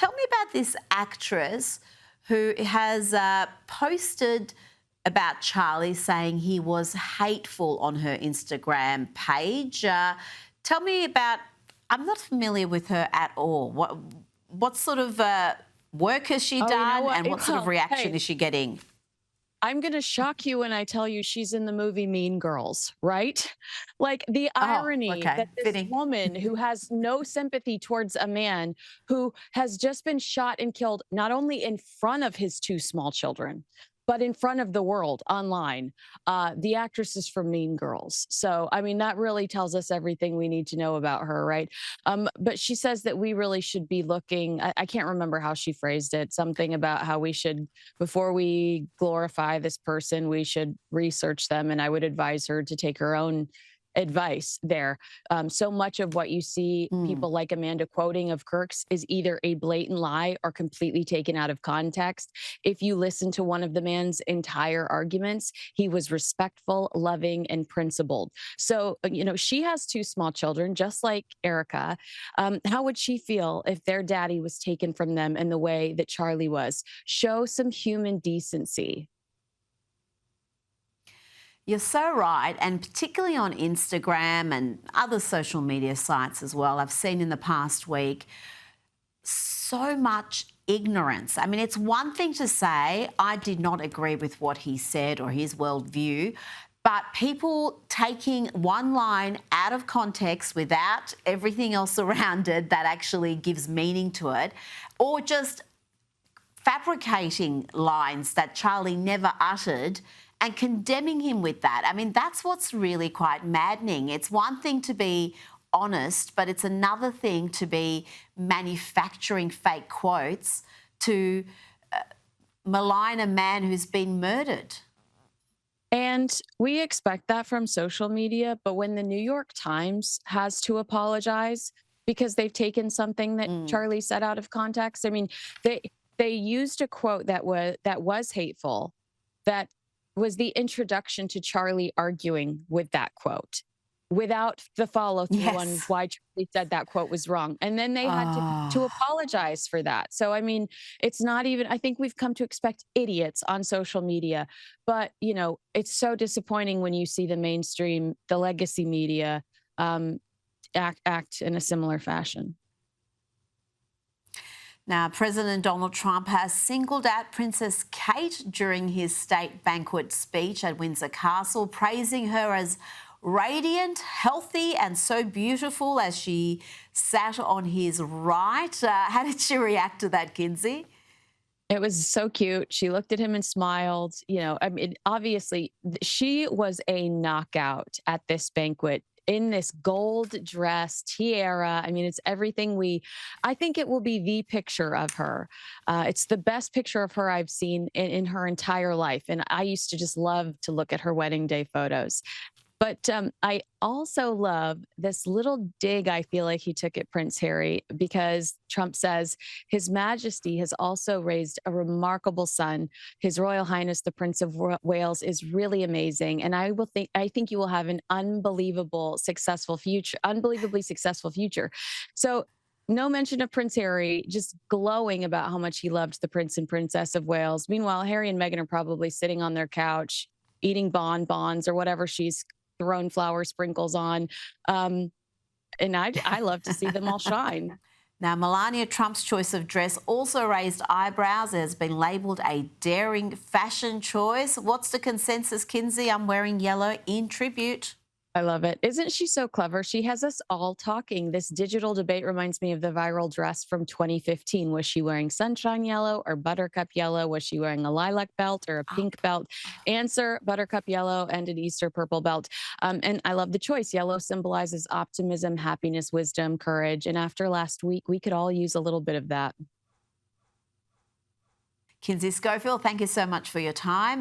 tell me about this actress who has posted about Charlie saying he was hateful on her Instagram page. Tell me about, I'm not familiar with her at all. What sort of work has she done, and what sort of reaction is she getting? I'm going to shock you when I tell you she's in the movie Mean Girls, right? Like the irony that this Fitting. woman who has no sympathy towards a man who has just been shot and killed, not only in front of his two small children, but in front of the world online. The actress is from Mean Girls. So, I mean, that really tells us everything we need to know about her, right? But she says that we really should be looking, I can't remember how she phrased it, something about how we should, before we glorify this person, we should research them. And I would advise her to take her own advice there. So much of what you see people like Amanda quoting of Kirk's is either a blatant lie or completely taken out of context. If you listen to one of the man's entire arguments, he was respectful, loving, and principled. So, she has two small children, just like Erica. How would she feel if their daddy was taken from them in the way that Charlie was? Show some human decency. You're so right, and particularly on Instagram and other social media sites as well, I've seen in the past week so much ignorance. I mean, it's one thing to say, I did not agree with what he said or his worldview, but people taking one line out of context without everything else around it that actually gives meaning to it, or just fabricating lines that Charlie never uttered and condemning him with that. I mean, that's what's really quite maddening. It's one thing to be honest, but it's another thing to be manufacturing fake quotes to malign a man who's been murdered. And we expect that from social media, but when the New York Times has to apologize because they've taken something that Charlie said out of context, I mean, they used a quote that was hateful, that was the introduction to Charlie arguing with that quote without the follow through on why Charlie said that quote was wrong. And then they had to apologize for that. So, I mean, it's not even, I think we've come to expect idiots on social media, but, it's so disappointing when you see the mainstream, the legacy media act in a similar fashion. Now, President Donald Trump has singled out Princess Kate during his state banquet speech at Windsor Castle, praising her as radiant, healthy, and so beautiful as she sat on his right. How did she react to that, Kinsey? It was so cute. She looked at him and smiled. I mean, obviously, she was a knockout at this banquet, in this gold dress, tiara. I mean, it's everything I think it will be the picture of her. It's the best picture of her I've seen in her entire life. And I used to just love to look at her wedding day photos. But I also love this little dig I feel like he took at Prince Harry, because Trump says His Majesty has also raised a remarkable son. His Royal Highness, the Prince of Wales, is really amazing. And I think you will have an unbelievably successful future. So no mention of Prince Harry, just glowing about how much he loved the Prince and Princess of Wales. Meanwhile, Harry and Meghan are probably sitting on their couch eating bonbons or whatever she's thrown flower sprinkles on. And I love to see them all shine. Now, Melania Trump's choice of dress also raised eyebrows. It has been labelled a daring fashion choice. What's the consensus, Kinsey? I'm wearing yellow in tribute. I love it. Isn't she so clever? She has us all talking. This digital debate reminds me of the viral dress from 2015. Was she wearing sunshine yellow or buttercup yellow? Was she wearing a lilac belt or a pink belt? Answer: buttercup yellow and an Easter purple belt. And I love the choice. Yellow symbolizes optimism, happiness, wisdom, courage. And after last week, we could all use a little bit of that. Kinsey Schofield, thank you so much for your time.